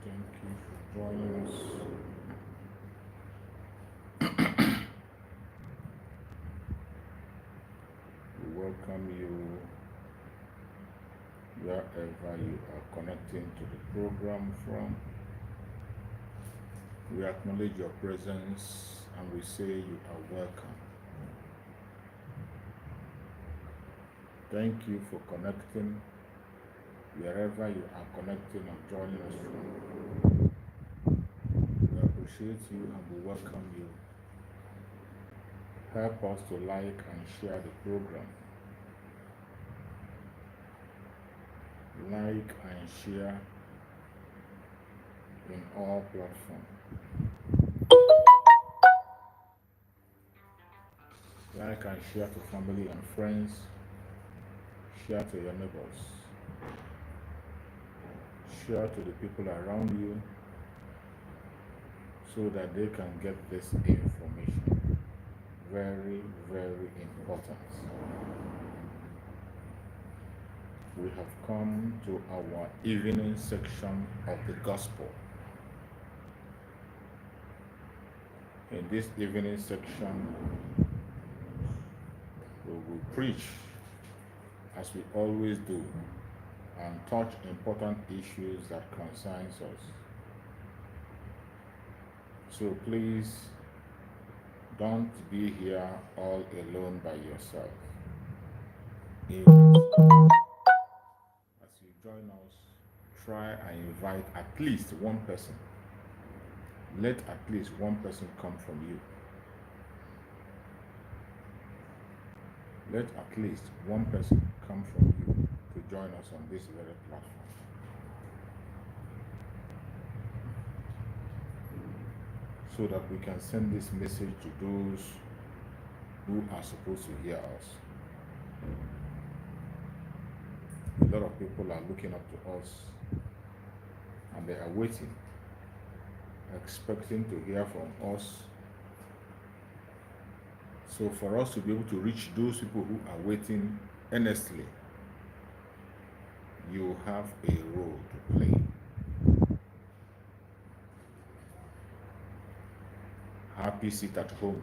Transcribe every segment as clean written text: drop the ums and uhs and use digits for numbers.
Thank you for joining us. We welcome you wherever you are connecting to the program from. We acknowledge your presence and we say you are welcome. Thank you for connecting wherever you are connecting and joining us from. We appreciate you and we welcome you. Help us to like and share the program. Like and share in all platforms. Like and share to family and friends. Share to your neighbors. Share to the people around you so that they can get this information. Very, very important. We have come to our evening section of the gospel. In this evening section, we will preach as we always do and touch important issues that concerns us. So please don't be here all alone by yourself. As you join us, try and invite at least one person. Let at least one person come from you. Let at least one person come from you to join us on this very platform. So that we can send this message to those who are supposed to hear us. A lot of people are looking up to us and they are waiting, expecting to hear from us. So for us to be able to reach those people who are waiting earnestly, you have a role to play. Happy seat at home.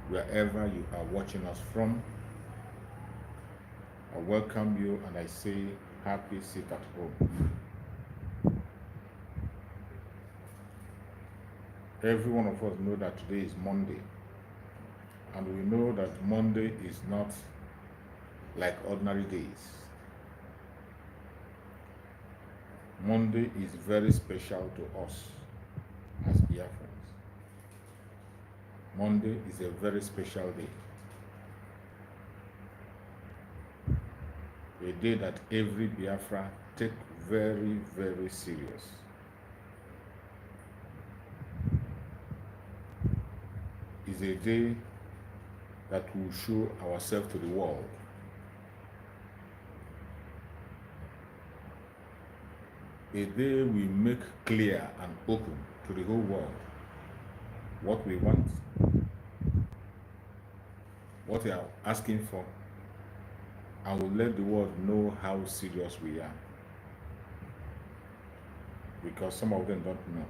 Wherever you are watching us from, I welcome you and I say happy seat at home. Every one of us know that today is Monday, and we know that Monday is not like ordinary days. Monday is very special to us as Biafrans. Monday is a very special day. A day that every Biafra take very, very serious. Is a day that will show ourselves to the world. A day we make clear and open to the whole world what we want, what we are asking for, and we'll let the world know how serious we are. Because some of them don't know.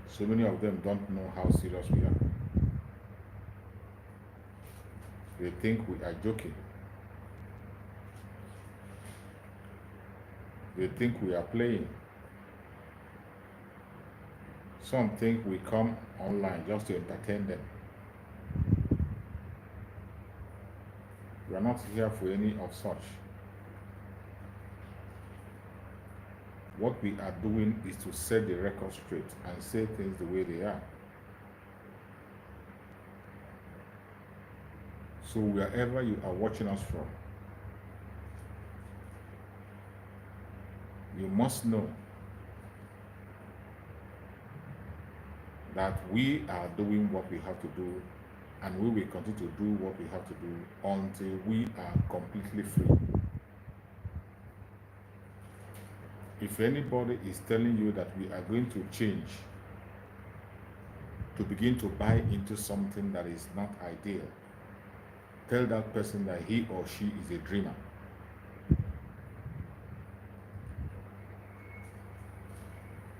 So many of them don't know how serious we are. They think we are joking. They think we are playing. Some think we come online just to entertain them. We are not here for any of such. What we are doing is to set the record straight and say things the way they are. So wherever you are watching us from, you must know that we are doing what we have to do, and we will continue to do what we have to do until we are completely free. If anybody is telling you that we are going to change, to begin to buy into something that is not ideal, tell that person that he or she is a dreamer.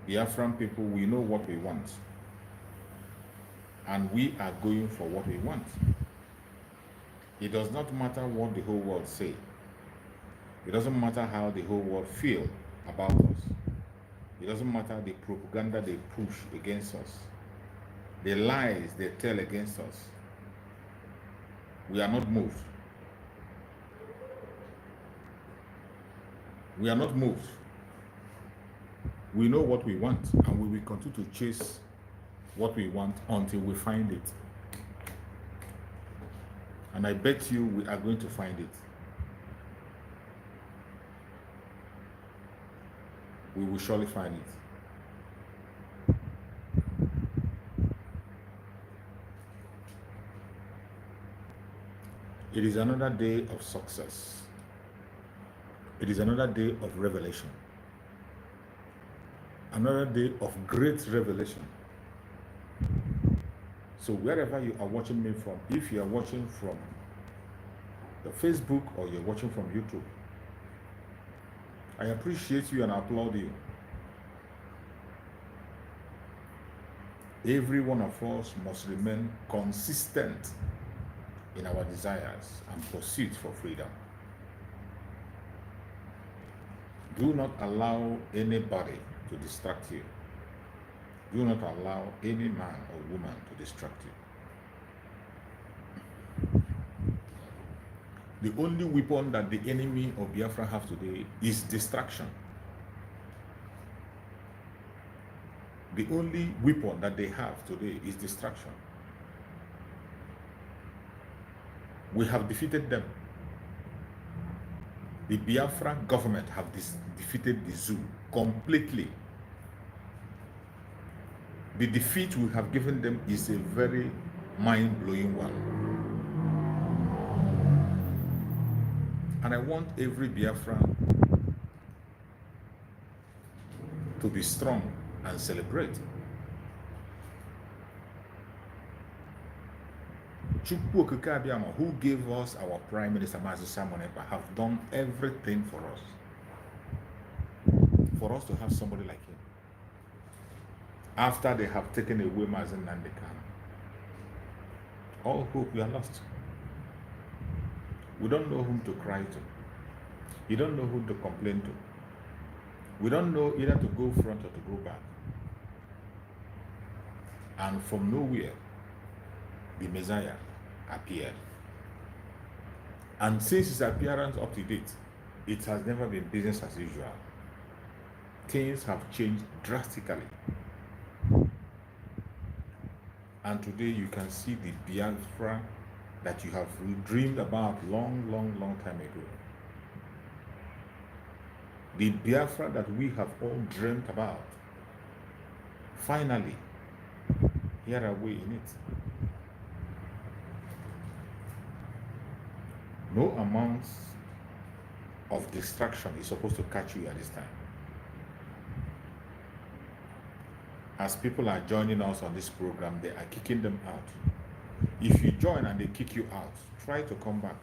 Biafran people, we know what we want. And we are going for what we want. It does not matter what the whole world say. It doesn't matter how the whole world feel about us. It doesn't matter the propaganda they push against us, the lies they tell against us. We are not moved. We are not moved. We know what we want, and we will continue to chase what we want until we find it. And I bet you we are going to find it. We will surely find it. It is another day of success. It is another day of revelation. Another day of great revelation. So wherever you are watching me from, if you are watching from the Facebook or you're watching from YouTube, I appreciate you and I applaud you. Every one of us must remain consistent in our desires and pursuit for freedom. Do not allow anybody to distract you. Do not allow any man or woman to distract you. The only weapon that the enemy of Biafra have today is distraction. The only weapon that they have today is distraction. We have defeated them. The Biafra government have defeated the zoo completely. The defeat we have given them is a very mind-blowing one. And I want every Biafran to be strong and celebrate. Chukwu Okike Abiyama, who gave us our Prime Minister Mazi Simon Ekpa, have done everything for us to have somebody like him. After they have taken away Mazi Nnamdi Kanu, all hope we are lost. We don't know whom to cry to. You don't know who to complain to. We don't know either to go front or to go back. And from nowhere, the Messiah appeared. And since his appearance up to date, it has never been business as usual. Things have changed drastically. And today you can see the Biafra that you have dreamed about long time ago. The Biafra that we have all dreamt about. Finally, here are we in it. No amount of distraction is supposed to catch you at this time. As people are joining us on this program, they are kicking them out. If you join and they kick you out, try to come back.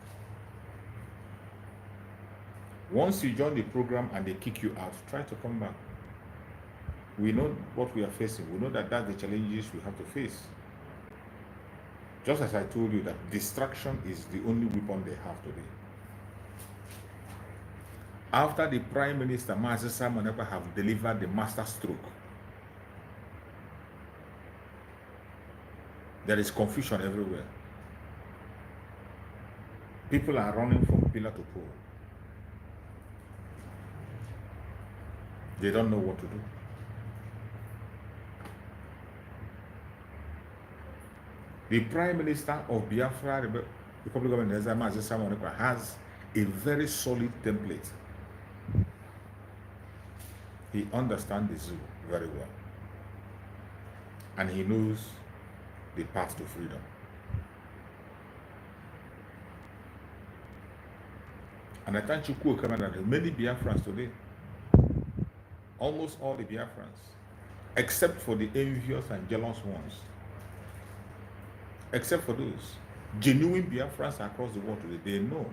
Once you join the program and they kick you out, try to come back. We know what we are facing. We know that that's the challenges we have to face. Just as I told you that distraction is the only weapon they have today. After the Prime Minister, Mazi Simon Ekpa, have delivered the master stroke, there is confusion everywhere. People are running from pillar to pole. They don't know what to do. The Prime Minister of Biafra Republic of Nigeria, Mazi Simon Ekpa, has a very solid template. He understands the zoo very well. And he knows the path to freedom. And I thank Chukwu Okike that many Biafrans today, almost all the Biafrans, except for the envious and jealous ones, except for those genuine Biafrans across the world today, they know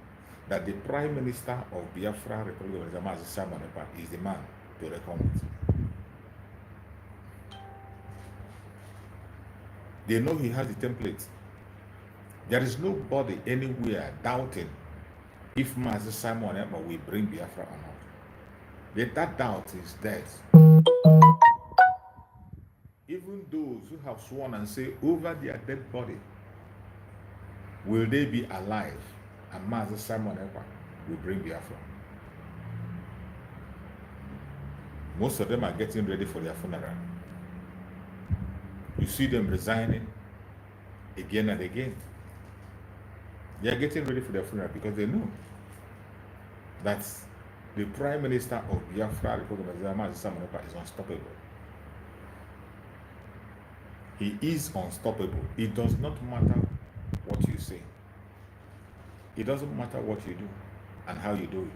that the Prime Minister of Biafra Republic of Nigeria, Mazi Simon Ekpa, is the man to reckon with. They know he has the template. There is nobody anywhere doubting if Master Simon Ekpa will bring Biafra or not. That doubt is dead. Even those who have sworn and say over their dead body, will they be alive and Master Simon Ekpa will bring Biafra? Most of them are getting ready for their funeral. You see them resigning again and again. They are getting ready for their funeral because they know that the Prime Minister of Biafra, Republic of Nigeria, Mazi Simon Ekpa, is unstoppable. He is unstoppable. It does not matter what you say. It doesn't matter what you do and how you do it.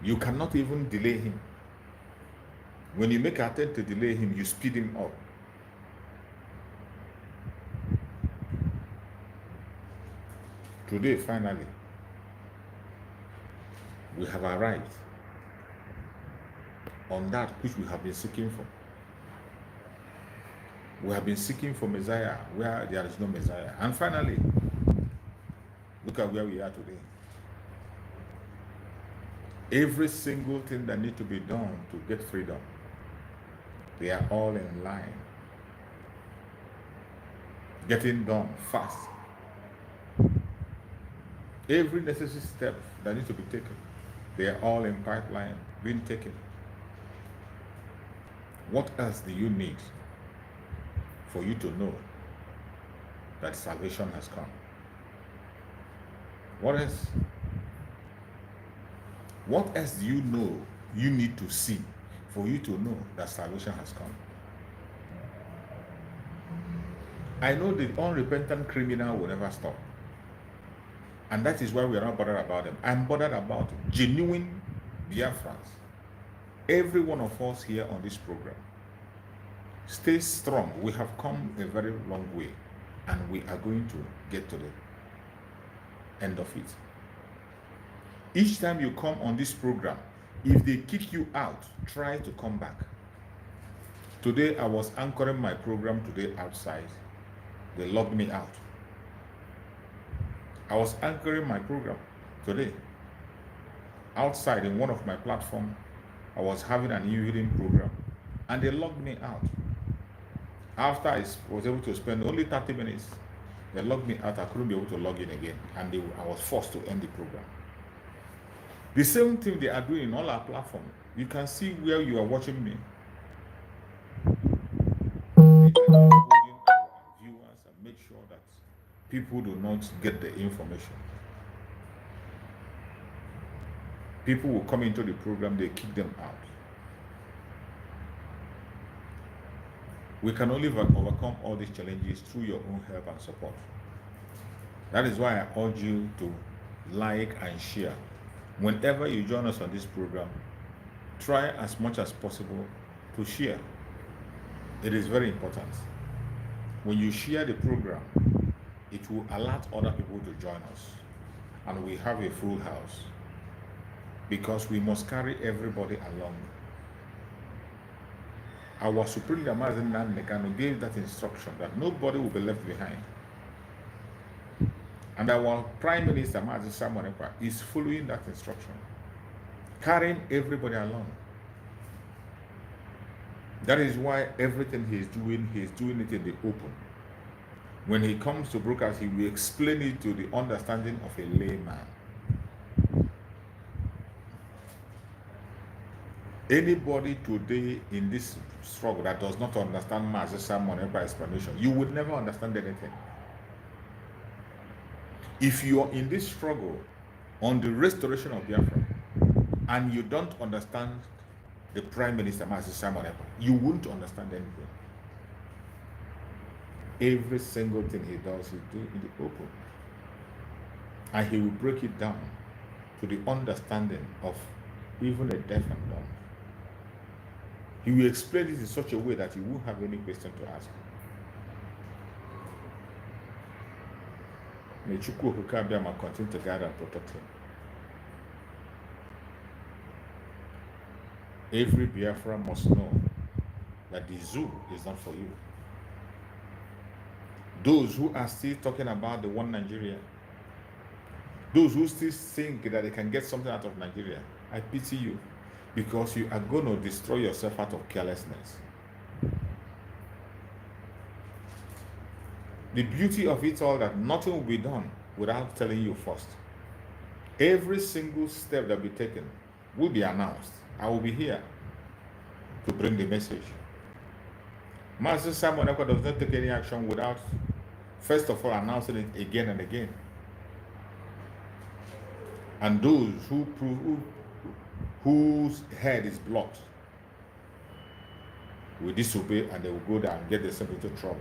You cannot even delay him. When you make an attempt to delay him, you speed him up. Today, finally, we have arrived on that which we have been seeking for. We have been seeking for Messiah where there is no Messiah. And finally, look at where we are today. Every single thing that needs to be done to get freedom, they are all in line. Getting done fast. Every necessary step that needs to be taken, they are all in pipeline, being taken. What else do you need for you to know that salvation has come? What else? What else do you know you need to see for you to know that salvation has come? I know the unrepentant criminal will never stop. And that is why we are not bothered about them. I'm bothered about genuine Biafrans. Every one of us here on this program. Stay strong. We have come a very long way. And we are going to get to the end of it. Each time you come on this program, if they kick you out, try to come back. Today, I was anchoring my program today outside. They locked me out. I was anchoring my program today outside in one of my platforms. I was having an evening program and they locked me out. After I was able to spend only 30 minutes, they locked me out. I couldn't be able to log in again and I was forced to end the program. The same thing they are doing in all our platforms. You can see where you are watching me. They are holding our viewers and make sure that people do not get the information. People will come into the program, they kick them out. We can only overcome all these challenges through your own help and support. That is why I urge you to like and share. Whenever you join us on this program, try as much as possible to share. It is very important. When you share the program, it will alert other people to join us. And we have a full house because we must carry everybody along. Our Supreme Damazin Nandekano gave that instruction that nobody will be left behind. And our Prime Minister, Mazi Simon Ekpa, is following that instruction, carrying everybody along. That is why everything he's doing it in the open. When he comes to brokers, he will explain it to the understanding of a layman. Anybody today in this struggle that does not understand Mazi Simon Ekpa explanation, you would never understand anything. If you are in this struggle on the restoration of Biafra and you don't understand the Prime Minister, Mazi Simon Ekpa, you won't understand anything. Every single thing he does, he do in the open. And he will break it down to the understanding of even a deaf and dumb. He will explain it in such a way that you won't have any question to ask. May Chukwu Hukabiyama continue to guide and protect him. Every Biafra must know that the zoo is not for you. Those who are still talking about the one Nigeria, those who still think that they can get something out of Nigeria, I pity you, because you are going to destroy yourself out of carelessness. The beauty of it all, that nothing will be done without telling you first. Every single step that will be taken will be announced. I will be here to bring the message. Master Simon Ekpa does not take any action without, first of all, announcing it again and again. And those whose head is blocked will disobey, and they will go there and get themselves into trouble.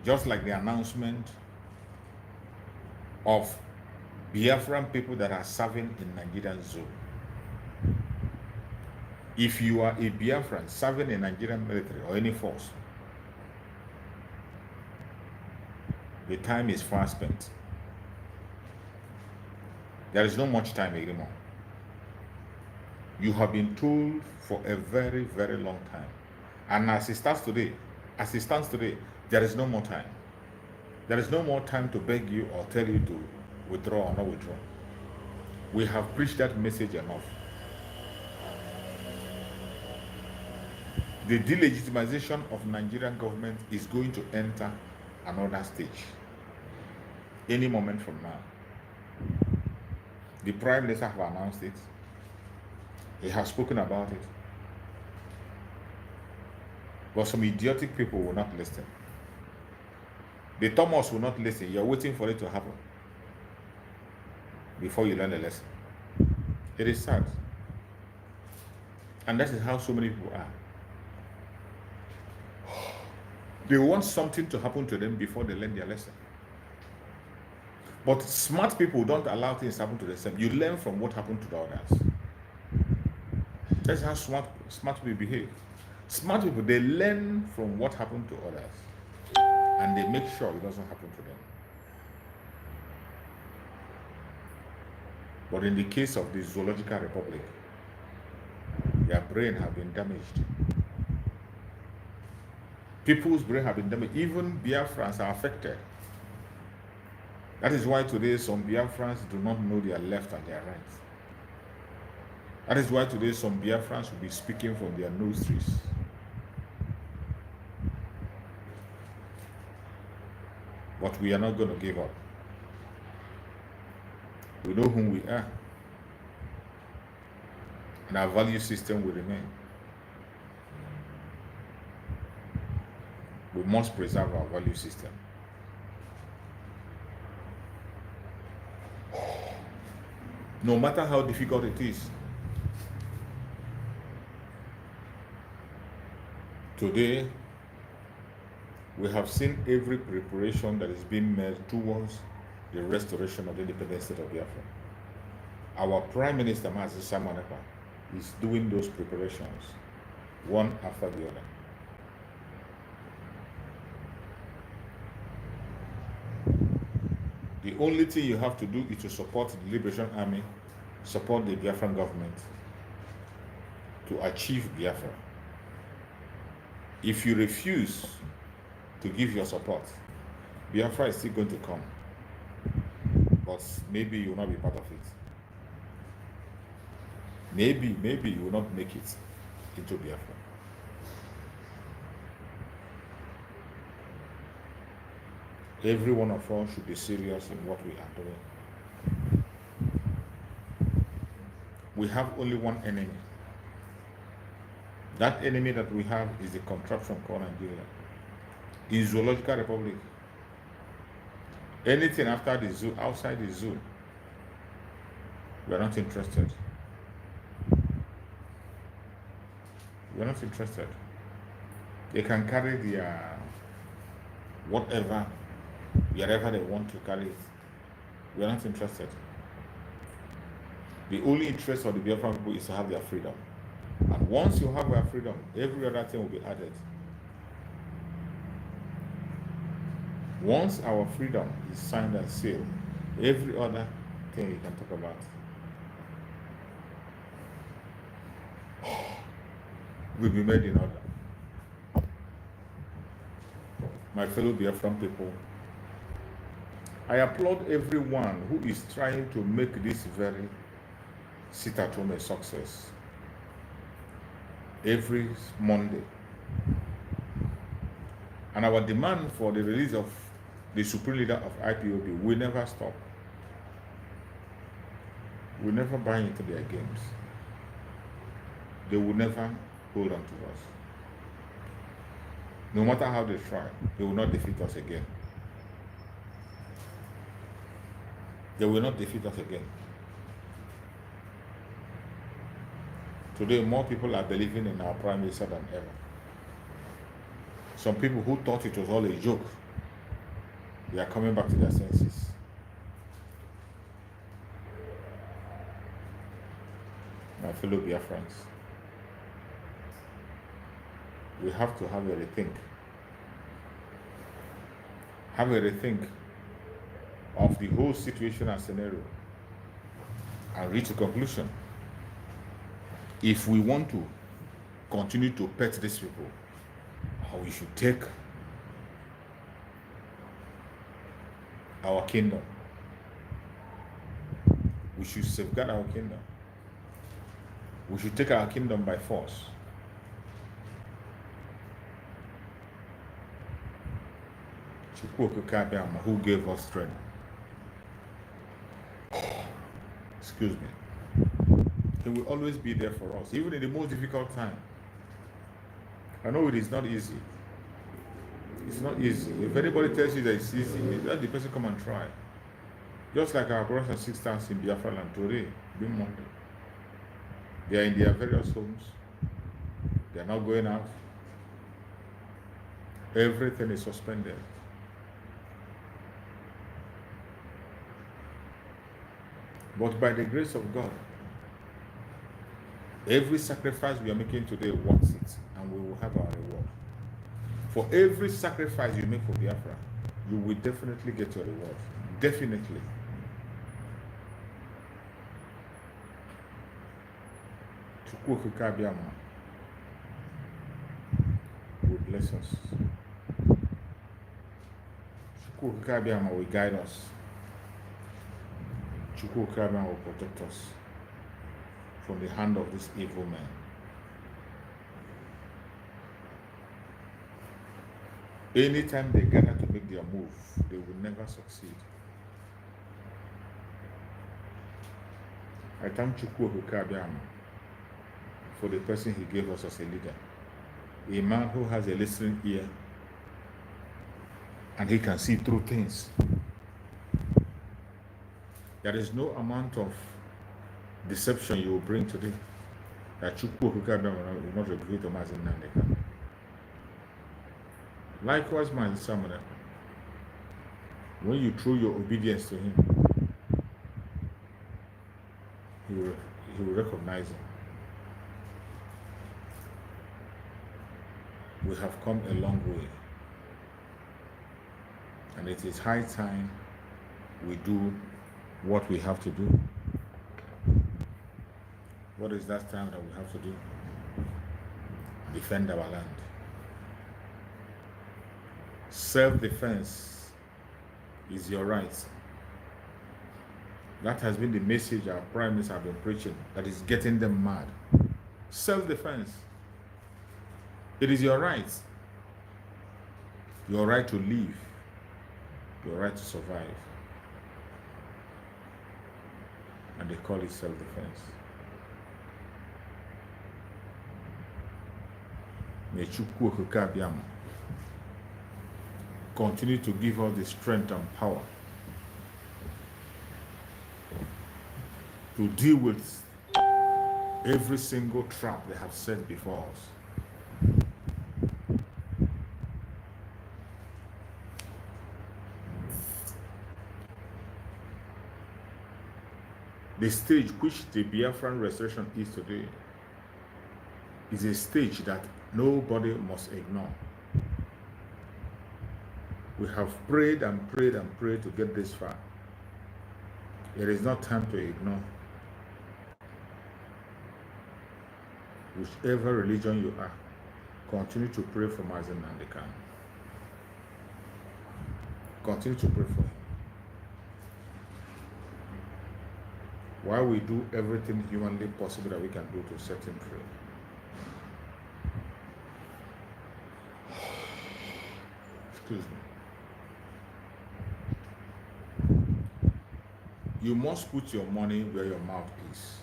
Just like the announcement of Biafran people that are serving in Nigerian zoo. If you are a Biafran serving in Nigerian military or any force, the time is far spent. There is not much time anymore. You have been told for a very, very long time. And as it stands today, there is no more time. There is no more time to beg you or tell you to withdraw or not withdraw. We have preached that message enough. The delegitimization of Nigerian government is going to enter another stage any moment from now. The Prime Minister have announced it. He has spoken about it. But some idiotic people will not listen. The Thomas will not listen. You're waiting for it to happen before you learn the lesson. It is sad. And that is how so many people are. They want something to happen to them before they learn their lesson. But smart people don't allow things to happen to themselves. You learn from what happened to the others. That's how smart people behave. Smart people, they learn from what happened to others, and they make sure it doesn't happen to them. But in the case of the Zoological Republic, their brain have been damaged. People's brain have been damaged. Even Biafrans are affected. That is why today some Biafrans do not know their left and their right. That is why today some Biafrans will be speaking from their nostrils. But we are not going to give up. We know whom we are. And our value system will remain. We must preserve our value system. No matter how difficult it is. Today, we have seen every preparation that is being made towards the restoration of the independent state of Biafra. Our Prime Minister, Mazi Simon Ekpa, is doing those preparations one after the other. The only thing you have to do is to support the Liberation Army, support the Biafran government to achieve Biafra. If you refuse to give your support, Biafra is still going to come, but maybe you will not be part of it. Maybe you will not make it into Biafra. Every one of us should be serious in what we are doing. We have only one enemy. That enemy that we have is the contraption called Nigeria. In Zoological Republic, anything after the zoo, outside the zoo, we are not interested. We are not interested. They can carry their whatever, wherever they want to carry it. We are not interested. The only interest of the Biafran people is to have their freedom. And once you have their freedom, every other thing will be added. Once our freedom is signed and sealed, every other thing you can talk about. will be made in order. My fellow Biafran people, I applaud everyone who is trying to make this very sit-at-home a success. Every Monday. And our demand for the release of the supreme leader of IPOB will never stop. We'll never buy into their games. They will never hold on to us. No matter how they try, they will not defeat us again. They will not defeat us again. Today, more people are believing in our Prime Minister than ever. Some people who thought it was all a joke, they are coming back to their senses. My fellow Biafrans, we have to have a rethink. Have a rethink of the whole situation and scenario and reach a conclusion. If we want to continue to pet these people, or we should take our kingdom. We should safeguard our kingdom. We should take our kingdom by force. Who gave us strength? Excuse me. He will always be there for us, even in the most difficult time. I know it is not easy. It's not easy. If anybody tells you that it's easy, let the person come and try. Just like our brothers and sisters in Biafra land today, they are in their various homes. They are not going out. Everything is suspended. But by the grace of God, every sacrifice we are making today works it, and we will have our reward. For every sacrifice you make for Biafra, you will definitely get your reward. Definitely. Will bless us. Will guide us. Will protect us from the hand of this evil man. Anytime they gather to make their move, they will never succeed. I thank Chukwu Kabiama for the person he gave us as a leader. A man who has a listening ear and he can see through things. There is no amount of deception you will bring today that Chukwu Kabiama will not reveal to Mazin Nandeka. Likewise, my Samuel, when you throw your obedience to him, he will recognize it. We have come a long way, and it is high time we do what we have to do. What is that time that we have to do? Defend our land. Self-defense is your right. That has been the message our prime minister have been preaching, that is getting them mad. Self-defense. It is your right. Your right to live. Your right to survive. And they call it self-defense. May Chukwu Kabiama continue to give us the strength and power to deal with every single trap they have set before us. The stage which the Biafran restoration is today is a stage that nobody must ignore. We have prayed and prayed and prayed to get this far. It is not time to ignore. whichever religion you are, continue to pray for Mazen Nandekan. Continue to pray for him. While we do everything humanly possible that we can do to set him free. Excuse me. You must put your money where your mouth is.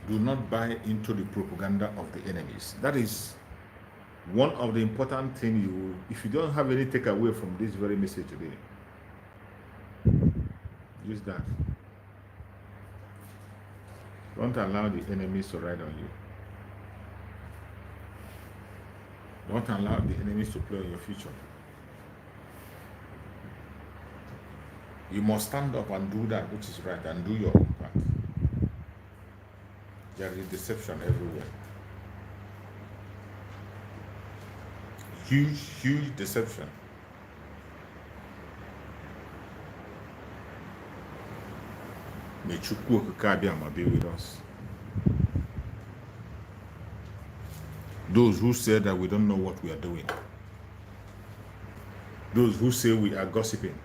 Do not buy into the propaganda of the enemies. That is one of the important things if you don't have any takeaway from this very message today, use that. Don't allow the enemies to ride on you. Don't allow the enemies to play on your future. You must stand up and do that which is right and do your own part. There is deception everywhere. Huge deception. May Chukwu Okike be with us. Those who say that we don't know what we are doing. Those who say we are gossiping.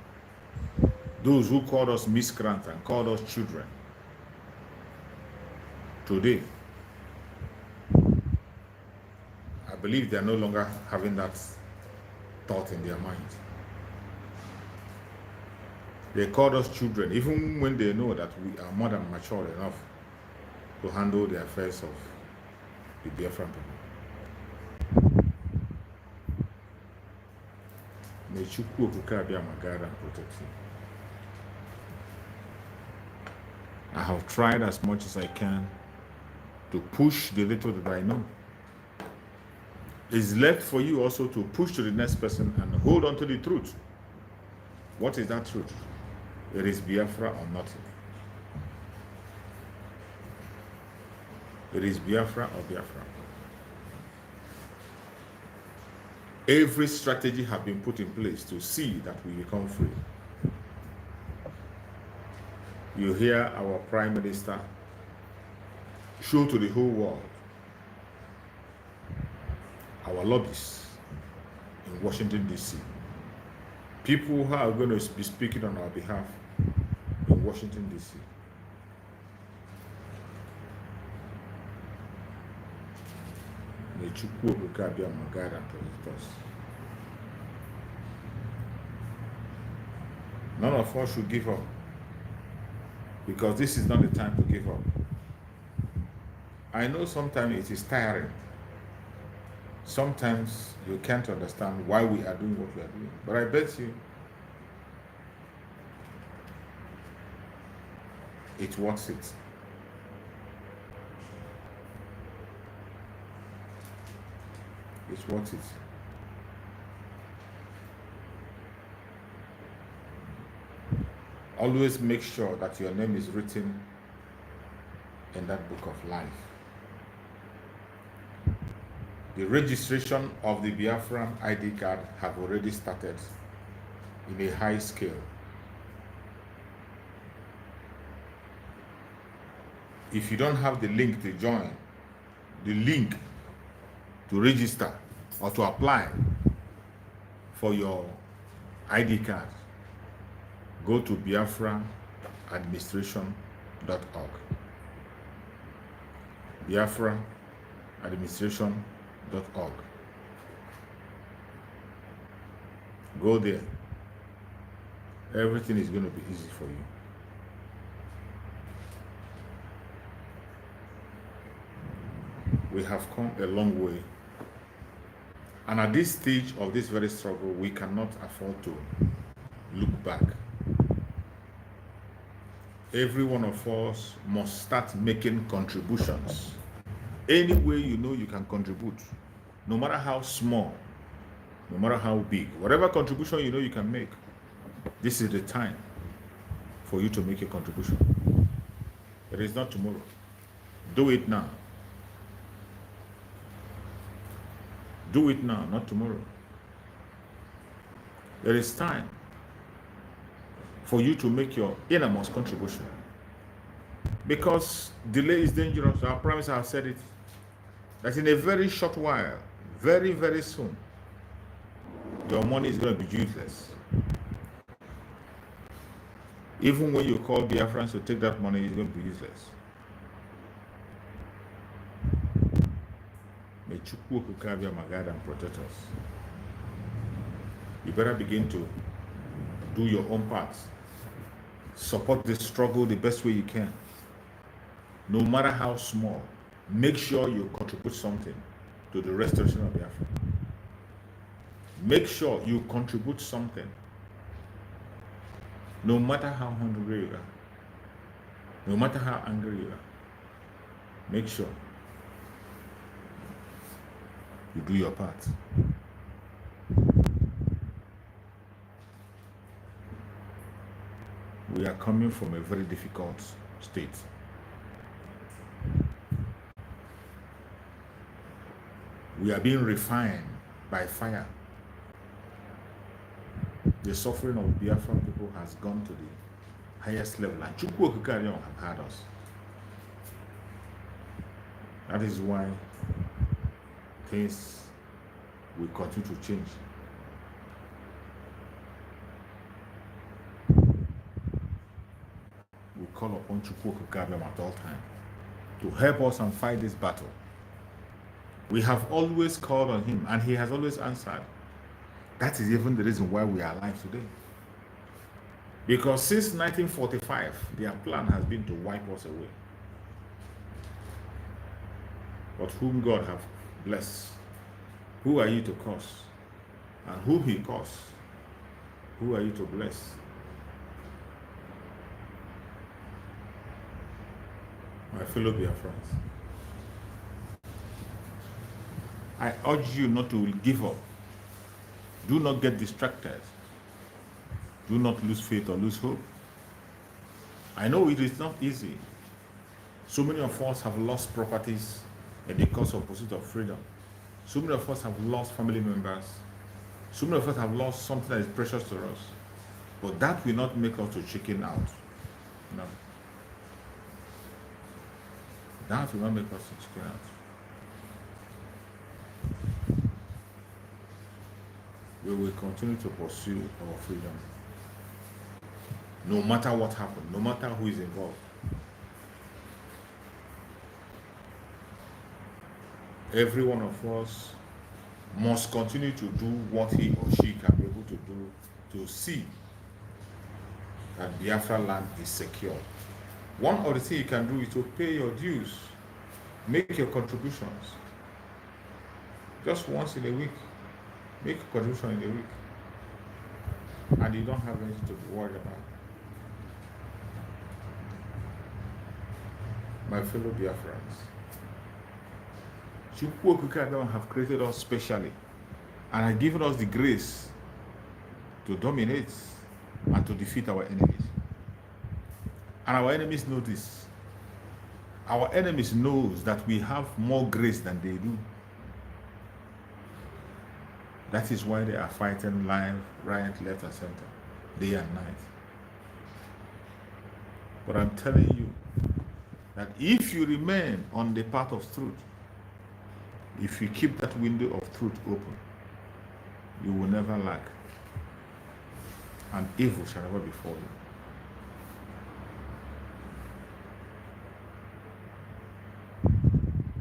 Those who called us miscreants and called us children. Today, I believe they are no longer having that thought in their mind. They called us children, even when they know that we are more than mature enough to handle the affairs of the Biafran people. May Chukwu Okike be my guide and protect you. I have tried as much as I can to push the little that I know. It's left for you also to push to the next person and hold on to the truth. What is that truth? It is Biafra or nothing. It is Biafra or Biafra. Every strategy has been put in place to see that we become free. You hear our Prime Minister show to the whole world our lobbies in Washington, D.C. People who are going to be speaking on our behalf in Washington, D.C. May Chukwu Okike be our guide and protect us. None of us should give up, because this is not the time to give up. I know sometimes it is tiring. Sometimes you can't understand why we are doing what we are doing. But I bet you it's worth it. It's worth it. Always make sure that your name is written in that book of life. The registration of the Biafran ID card have already started in a high scale. If you don't have the link to join, the link to register or to apply for your ID card, go to biafraadministration.org. biafraadministration.org. Go there. Everything is going to be easy for you. We have come a long way. And at this stage of this very struggle, we cannot afford to look back. Every one of us must start making contributions. Any way you know you can contribute, no matter how small, no matter how big, whatever contribution you know you can make, this is the time for you to make a contribution. It is not tomorrow. Do it now. Do it now, not tomorrow. There is time for you to make your innermost contribution. Because delay is dangerous. I promise I've said it. That in a very short while, very, very soon, your money is going to be useless. Even when you call Biafrans to take that money, it's going to be useless. May Chukwu Okukabia guide and protect us. You better begin to do your own part. Support the struggle the best way you can. No matter how small, make sure you contribute something to the restoration of Biafra. Make sure you contribute something. No matter how hungry you are, no matter how angry you are, make sure you do your part. We are coming from a very difficult state. We are being refined by fire. The suffering of Biafran people has gone to the highest level, and Chukwu Okukarion have had us. That is why things will continue to change. We call upon Chukwu Okukarion at all times to help us and fight this battle. We have always called on him, and he has always answered. That is even the reason why we are alive today. Because since 1945, their plan has been to wipe us away. But whom God have blessed, who are you to curse? And whom he cursed, who are you to bless? My fellow Biafrans, I urge you not to give up. Do not get distracted. Do not lose faith or lose hope. I know it is not easy. So many of us have lost properties in the course of pursuit of freedom. So many of us have lost family members. So many of us have lost something that is precious to us. But that will not make us to chicken out. No. That will not make us to chicken out. We will continue to pursue our freedom. No matter what happens, no matter who is involved. Every one of us must continue to do what he or she can be able to do to see that Biafra land is secure. One of the things you can do is to pay your dues, make your contributions. Just once in a week. Make a contribution in a week, and you don't have anything to be worried about. My fellow Biafrans, Chukwu Okukarion have created us specially and have given us the grace to dominate and to defeat our enemies. And our enemies know this. Our enemies knows that we have more grace than they do. That is why they are fighting live, right, left, and center, day and night. But I'm telling you that if you remain on the path of truth, if you keep that window of truth open, you will never lack, and evil shall never befall you.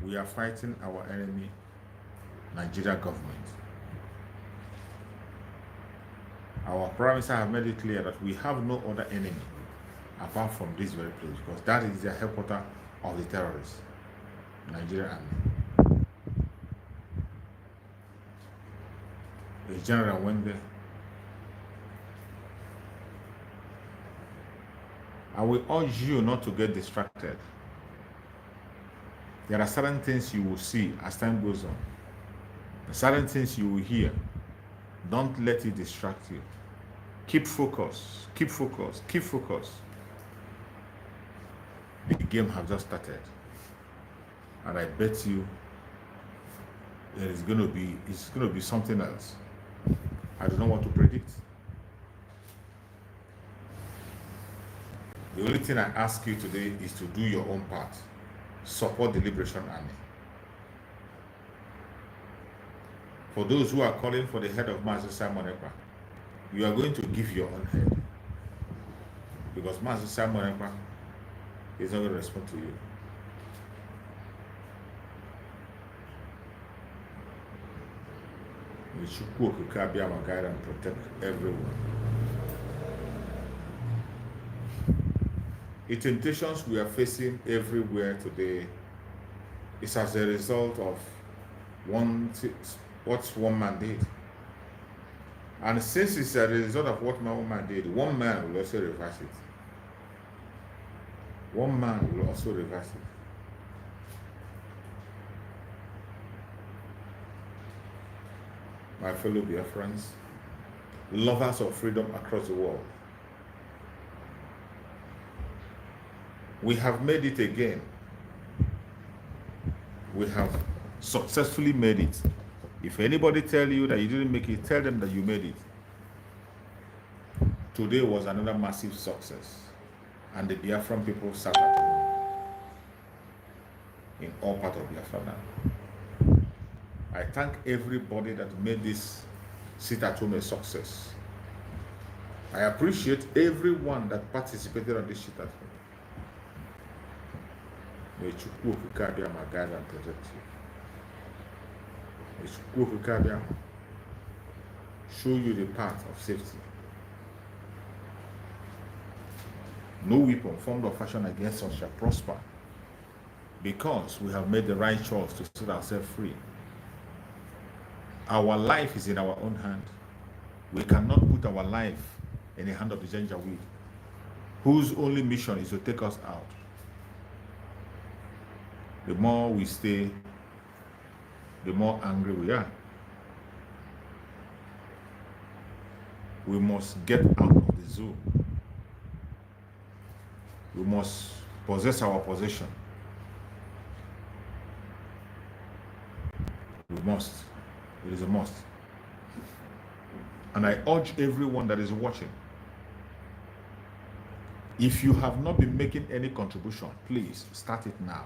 We are fighting our enemy, Nigeria government. Our prime minister have made it clear that we have no other enemy apart from this very place, because that is the headquarters of the terrorists, Nigeria Army. The general went there. I will urge you not to get distracted. There are certain things you will see as time goes on. Certain things you will hear. Don't let it distract you. Keep focused, keep focused, keep focused. The game has just started. And I bet you it's going to be something else. I don't know what to predict. The only thing I ask you today is to do your own part. Support the Liberation Army. For those who are calling for the head of Master Simon Ekpa, you are going to give your own head. Because Master Simon Ekpa is not going to respond to you. May Chukwu guide and protect everyone. The temptations we are facing everywhere today is as a result of what one man did. And since it's a result of what one man did, one man will also reverse it. One man will also reverse it. My fellow Biafrans, lovers of freedom across the world, we have made it again. We have successfully made it. If anybody tell you that you didn't make it, tell them that you made it. Today was another massive success, and the Biafran people sat at home in all parts of Biafra land. I thank everybody that made this sit at home a success. I appreciate everyone that participated on this sit at home. May Chukwu Okikabia guide and protect you. May Chukwu Okikabia show you the path of safety. No weapon formed or fashioned against us shall prosper, because we have made the right choice to set ourselves free. Our life is in our own hand. We cannot put our life in the hand of the Janjaweed, whose only mission is to take us out. The more we stay, the more angry we are. We must get out of the zoo. We must possess our possession. We must. It is a must. And I urge everyone that is watching, if you have not been making any contribution, please start it now.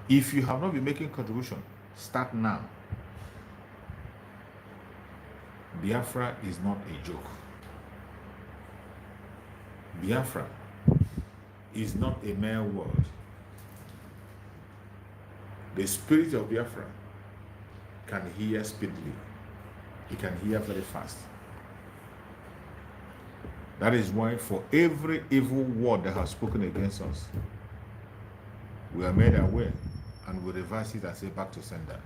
If you have not been making contribution, start now. Biafra is not a joke. Biafra is not a mere word. The spirit of Biafra can hear speedily. It can hear very fast. That is why for every evil word that has spoken against us, we are made aware and we reverse it and say back to sender.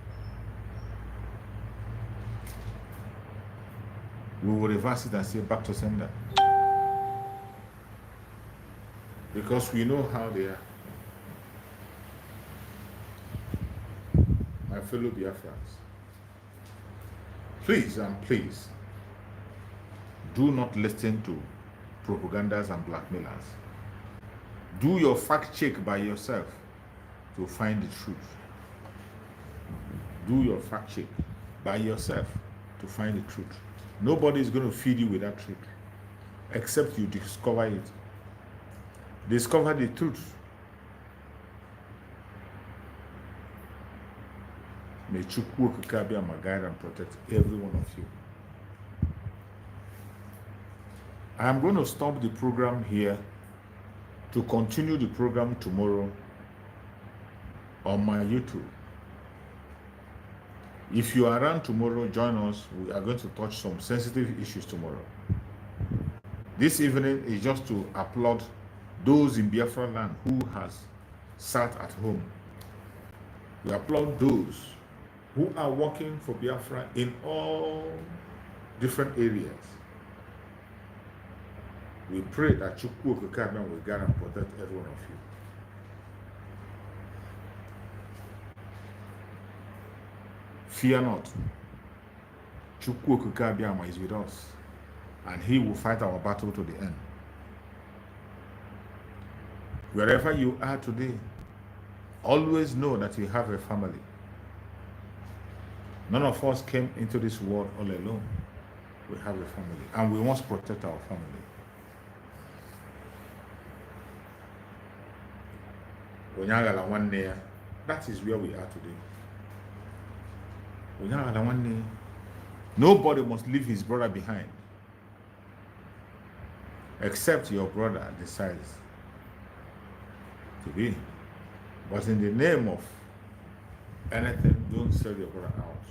We will reverse it and say back to sender. Because we know how they are. My fellow Biafrans, please and please, do not listen to propagandas and blackmailers. Do your fact check by yourself to find the truth. Do your fact check by yourself to find the truth. Nobody is going to feed you with that truth except you discover it. Discover the truth. May Chukwu Okikabia guide and protect every one of you. I am going to stop the program here to continue the program tomorrow on my YouTube. If you are around tomorrow, join us. We are going to touch some sensitive issues tomorrow. This evening is just to applaud those in Biafra land who has sat at home. We applaud those who are working for Biafra in all different areas. We pray that Chukwu Okikabia will guide and protect every one of you. Fear not. Chukwu Okikabia is with us, and he will fight our battle to the end. Wherever you are today, always know that you have a family. None of us came into this world all alone. We have a family, and we must protect our family. That is where we are today. Nobody must leave his brother behind, except your brother decides to be. But in the name of anything, don't sell your brother out.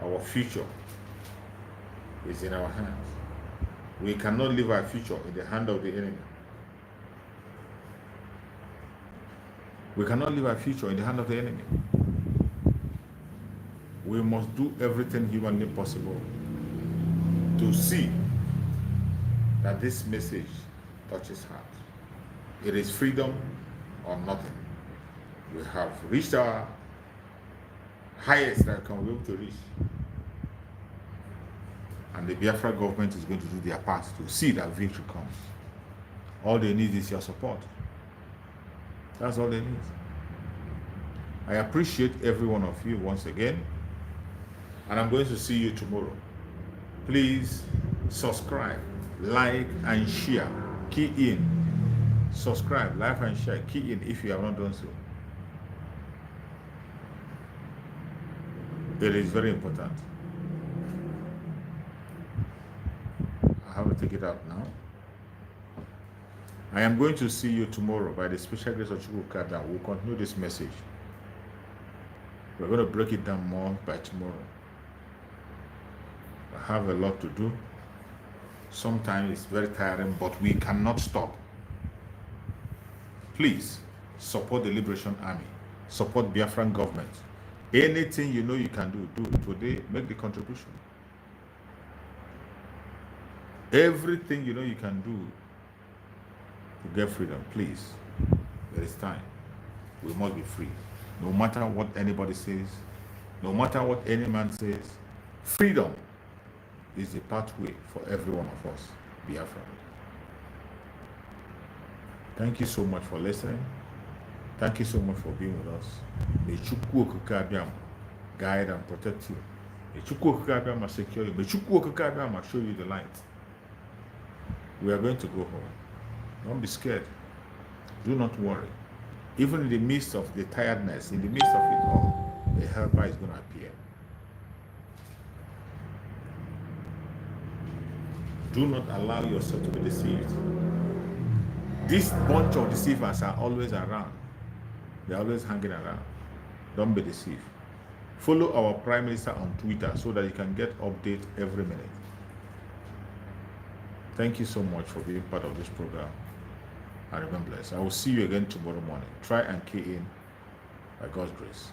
Our future is in our hands. We cannot leave our future in the hand of the enemy. We cannot leave our future in the hand of the enemy. We must do everything humanly possible to see that this message touches heart. It is freedom or nothing. We have reached our highest that can be able to reach. And the Biafra government is going to do their part to see that victory comes. All they need is your support. That's all they need. I appreciate every one of you once again. And I'm going to see you tomorrow. Please subscribe, like, and share. Key in. Subscribe, like, and share. Key in if you have not done so. It is very important. I have to take it out now. I am going to see you tomorrow by the special grace of Chukwu. We'll continue this message. We're going to break it down more by tomorrow. I have a lot to do. Sometimes it's very tiring, but we cannot stop. Please support the Liberation Army. Support Biafran government. Anything you know you can do it today. Make the contribution. Everything you know you can do to get freedom, please. There is time. We must be free. No matter what anybody says, no matter what any man says, freedom is the pathway for every one of us. Biafra. Thank you so much for listening. Thank you so much for being with us. May Chukwu Okike Abiam guide and protect you. May Chukwu Okike Abiam secure you. May Chukwu Okike Abiam show you the light. We are going to go home. Don't be scared. Do not worry. Even in the midst of the tiredness, in the midst of it all, the helper is going to appear. Do not allow yourself to be deceived. This bunch of deceivers are always around. They're always hanging around. Don't be deceived. Follow our Prime Minister on Twitter so that you can get updates every minute. Thank you so much for being part of this program. And remember, I will see you again tomorrow morning. Try and key in by God's grace.